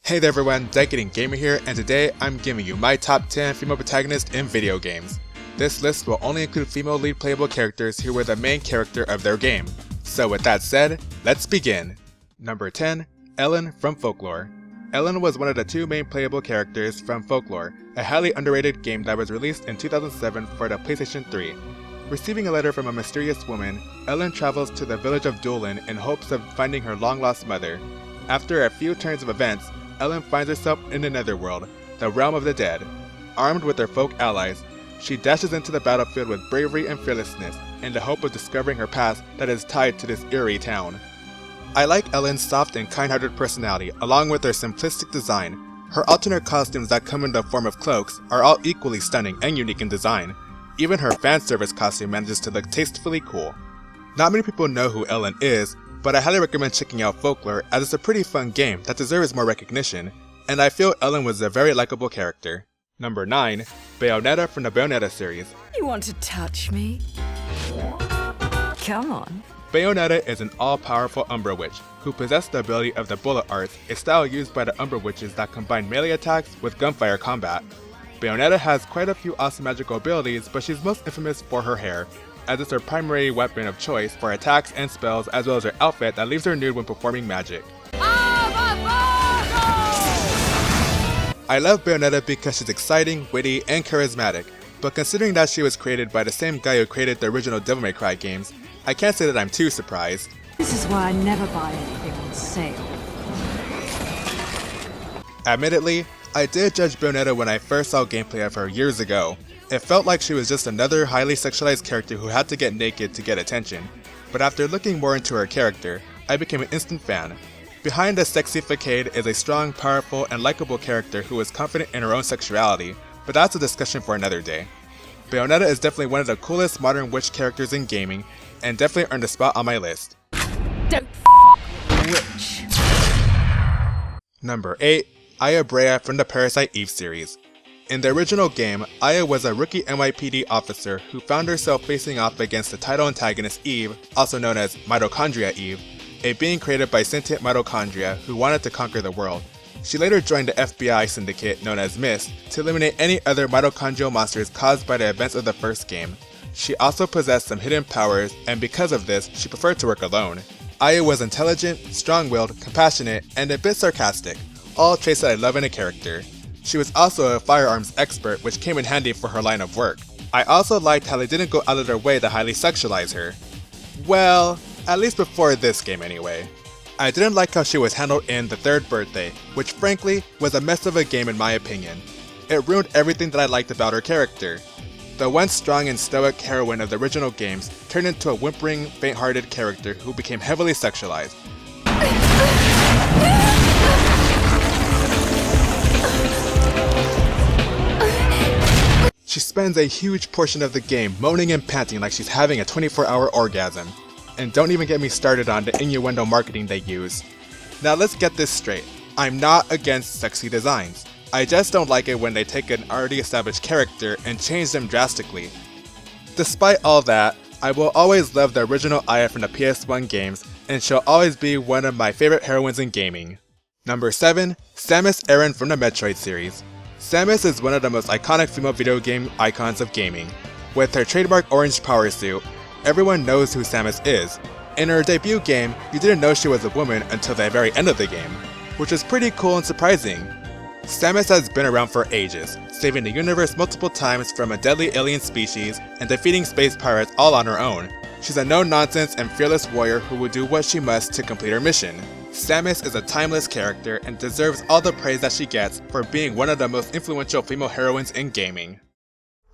Hey there everyone, Decadent Gamer here, and today I'm giving you my top 10 female protagonists in video games. This list will only include female lead playable characters who were the main character of their game. So with that said, let's begin. Number 10, Ellen from Folklore. Ellen was one of the two main playable characters from Folklore, a highly underrated game that was released in 2007 for the PlayStation 3. Receiving a letter from a mysterious woman, Ellen travels to the village of Doolin in hopes of finding her long-lost mother. After a few turns of events, Ellen finds herself in the Netherworld, the realm of the dead. Armed with her folk allies, she dashes into the battlefield with bravery and fearlessness in the hope of discovering her past that is tied to this eerie town. I like Ellen's soft and kind-hearted personality along with her simplistic design. Her alternate costumes that come in the form of cloaks are all equally stunning and unique in design. Even her fan service costume manages to look tastefully cool. Not many people know who Ellen is, but I highly recommend checking out Folklore as it's a pretty fun game that deserves more recognition, and I feel Ellen was a very likable character. Number 9, Bayonetta from the Bayonetta series. You want to touch me? Come on. Bayonetta is an all-powerful Umbra Witch who possesses the ability of the Bullet Arts, a style used by the Umbra Witches that combine melee attacks with gunfire combat. Bayonetta has quite a few awesome magical abilities, but she's most infamous for her hair, as it's her primary weapon of choice for attacks and spells, as well as her outfit that leaves her nude when performing magic. I love Bayonetta because she's exciting, witty, and charismatic, but considering that she was created by the same guy who created the original Devil May Cry games, I can't say that I'm too surprised. This is why I never buy anything on sale. Admittedly, I did judge Bayonetta when I first saw gameplay of her years ago. It felt like she was just another highly sexualized character who had to get naked to get attention, but after looking more into her character, I became an instant fan. Behind the sexy facade is a strong, powerful, and likable character who is confident in her own sexuality, but that's a discussion for another day. Bayonetta is definitely one of the coolest modern witch characters in gaming, and definitely earned a spot on my list. Don't f*** with a witch. Number 8, Brea from the Parasite Eve series. In the original game, Aya was a rookie NYPD officer who found herself facing off against the title antagonist Eve, also known as Mitochondria Eve, a being created by sentient mitochondria who wanted to conquer the world. She later joined the FBI syndicate known as MIST to eliminate any other mitochondrial monsters caused by the events of the first game. She also possessed some hidden powers, and because of this, she preferred to work alone. Aya was intelligent, strong-willed, compassionate, and a bit sarcastic, all traits that I love in a character. She was also a firearms expert, which came in handy for her line of work. I also liked how they didn't go out of their way to highly sexualize her. Well, at least before this game anyway. I didn't like how she was handled in The Third Birthday, which frankly was a mess of a game in my opinion. It ruined everything that I liked about her character. The once strong and stoic heroine of the original games turned into a whimpering, faint-hearted character who became heavily sexualized. She spends a huge portion of the game moaning and panting like she's having a 24-hour orgasm. And don't even get me started on the innuendo marketing they use. Now let's get this straight. I'm not against sexy designs. I just don't like it when they take an already established character and change them drastically. Despite all that, I will always love the original Aya from the PS1 games, and she'll always be one of my favorite heroines in gaming. Number 7, Samus Aran from the Metroid series. Samus is one of the most iconic female video game icons of gaming. With her trademark orange power suit, everyone knows who Samus is. In her debut game, you didn't know she was a woman until the very end of the game, which is pretty cool and surprising. Samus has been around for ages, saving the universe multiple times from a deadly alien species and defeating space pirates all on her own. She's a no-nonsense and fearless warrior who will do what she must to complete her mission. Samus is a timeless character and deserves all the praise that she gets for being one of the most influential female heroines in gaming.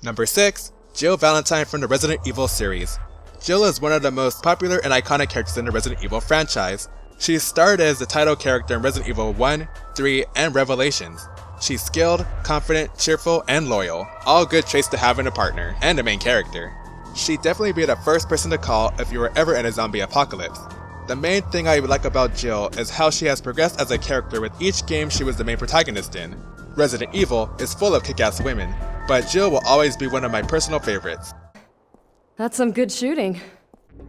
Number 6, Jill Valentine from the Resident Evil series. Jill is one of the most popular and iconic characters in the Resident Evil franchise. She starred as the title character in Resident Evil 1, 3, and Revelations. She's skilled, confident, cheerful, and loyal, all good traits to have in a partner, and a main character. She'd definitely be the first person to call if you were ever in a zombie apocalypse. The main thing I like about Jill is how she has progressed as a character with each game she was the main protagonist in. Resident Evil is full of kick-ass women, but Jill will always be one of my personal favorites. That's some good shooting.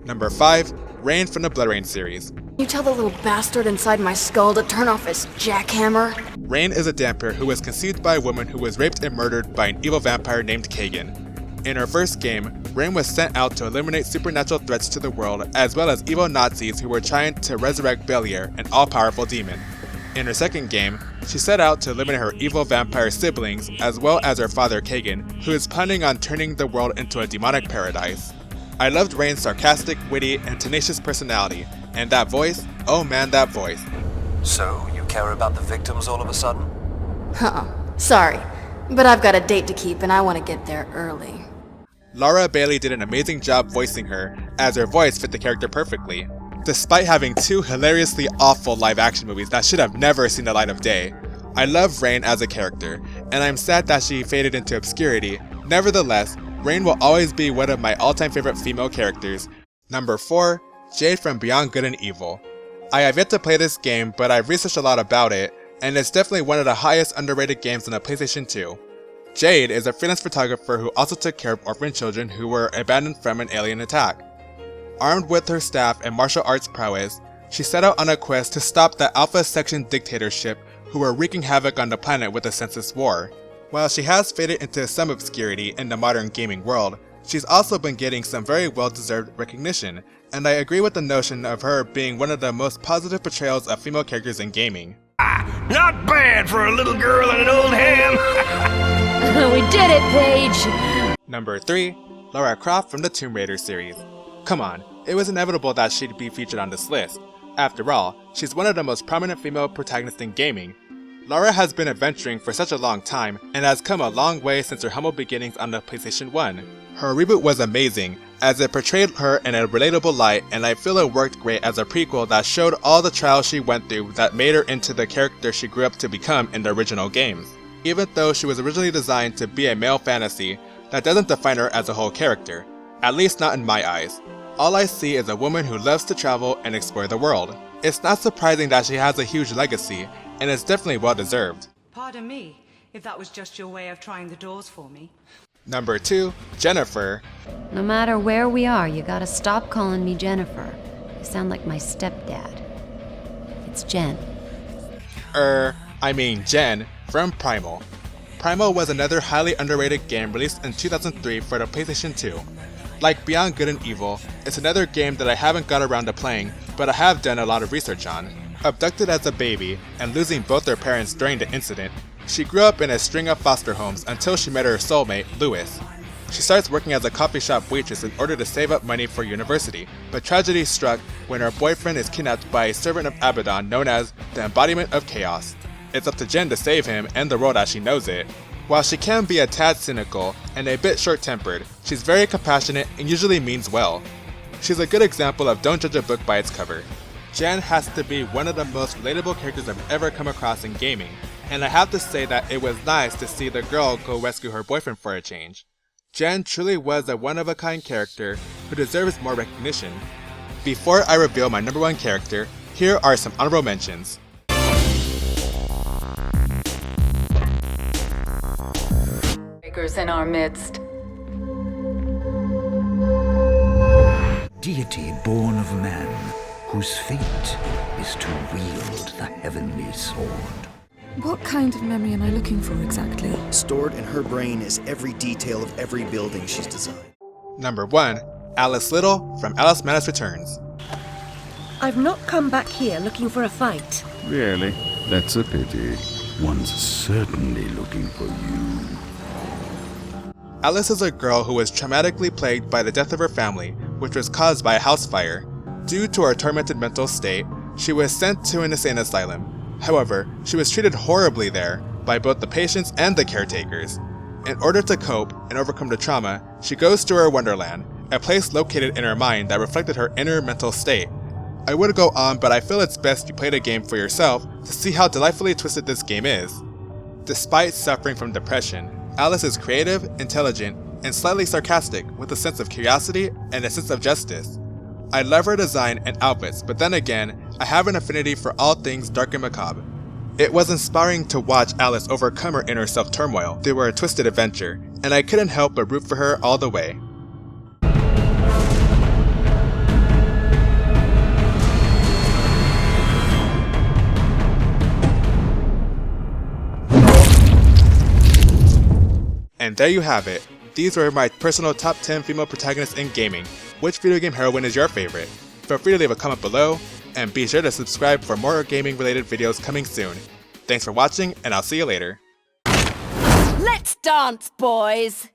Number 5. Rayne from the BloodRayne series. You tell the little bastard inside my skull to turn off his jackhammer? Rayne is a damper who was conceived by a woman who was raped and murdered by an evil vampire named Kagan. In her first game, Rayne was sent out to eliminate supernatural threats to the world, as well as evil Nazis who were trying to resurrect Brea, an all-powerful demon. In her second game, she set out to eliminate her evil vampire siblings, as well as her father Kagan, who is planning on turning the world into a demonic paradise. I loved Rayne's sarcastic, witty, and tenacious personality, and that voice, oh man, that voice. So, you care about the victims all of a sudden? Sorry, but I've got a date to keep and I want to get there early. Lara Bailey did an amazing job voicing her, as her voice fit the character perfectly. Despite having 2 hilariously awful live-action movies that should have never seen the light of day, I love Rayne as a character, and I'm sad that she faded into obscurity. Nevertheless, Rayne will always be one of my all-time favorite female characters. Number 4. Jade from Beyond Good and Evil. I have yet to play this game, but I've researched a lot about it, and it's definitely one of the highest underrated games on the PlayStation 2. Jade is a freelance photographer who also took care of orphan children who were abandoned from an alien attack. Armed with her staff and martial arts prowess, she set out on a quest to stop the Alpha Section dictatorship who were wreaking havoc on the planet with the census war. While she has faded into some obscurity in the modern gaming world, she's also been getting some very well-deserved recognition, and I agree with the notion of her being one of the most positive portrayals of female characters in gaming. Not bad for a little girl and an old ham! We did it, Paige! Number 3. Lara Croft from the Tomb Raider series. Come on, it was inevitable that she'd be featured on this list. After all, she's one of the most prominent female protagonists in gaming. Lara has been adventuring for such a long time, and has come a long way since her humble beginnings on the PlayStation 1. Her reboot was amazing, as it portrayed her in a relatable light, and I feel it worked great as a prequel that showed all the trials she went through that made her into the character she grew up to become in the original games. Even though she was originally designed to be a male fantasy, that doesn't define her as a whole character. At least not in my eyes. All I see is a woman who loves to travel and explore the world. It's not surprising that she has a huge legacy, and it's definitely well deserved. Pardon me, if that was just your way of trying the doors for me. Number 2. Jennifer. No matter where we are, you gotta stop calling me Jennifer. You sound like my stepdad. It's Jen. Jen from Primal. Primal was another highly underrated game released in 2003 for the PlayStation 2. Like Beyond Good and Evil, it's another game that I haven't got around to playing, but I have done a lot of research on. Abducted as a baby, and losing both her parents during the incident, she grew up in a string of foster homes until she met her soulmate, Lewis. She starts working as a coffee shop waitress in order to save up money for university, but tragedy struck when her boyfriend is kidnapped by a servant of Abaddon known as the Embodiment of Chaos. It's up to Jen to save him and the world as she knows it. While she can be a tad cynical and a bit short-tempered, she's very compassionate and usually means well. She's a good example of don't judge a book by its cover. Jen has to be one of the most relatable characters I've ever come across in gaming, and I have to say that it was nice to see the girl go rescue her boyfriend for a change. Jen truly was a one-of-a-kind character who deserves more recognition. Before I reveal my number 1 character, here are some honorable mentions. In our midst. Deity born of man, whose fate is to wield the heavenly sword. What kind of memory am I looking for exactly? Stored in her brain is every detail of every building she's designed. Number 1. Alice Liddell from Alice Madness Returns. I've not come back here looking for a fight. Really? That's a pity. One's certainly looking for you. Alice is a girl who was traumatically plagued by the death of her family, which was caused by a house fire. Due to her tormented mental state, she was sent to an insane asylum. However, she was treated horribly there by both the patients and the caretakers. In order to cope and overcome the trauma, she goes to her wonderland, a place located in her mind that reflected her inner mental state. I would go on, but I feel it's best you play the game for yourself to see how delightfully twisted this game is. Despite suffering from depression, Alice is creative, intelligent, and slightly sarcastic with a sense of curiosity and a sense of justice. I love her design and outfits, but then again, I have an affinity for all things dark and macabre. It was inspiring to watch Alice overcome her inner self-turmoil through her twisted adventure, and I couldn't help but root for her all the way. And there you have it. These were my personal top 10 female protagonists in gaming. Which video game heroine is your favorite? Feel free to leave a comment below, and be sure to subscribe for more gaming related videos coming soon. Thanks for watching, and I'll see you later. Let's dance, boys!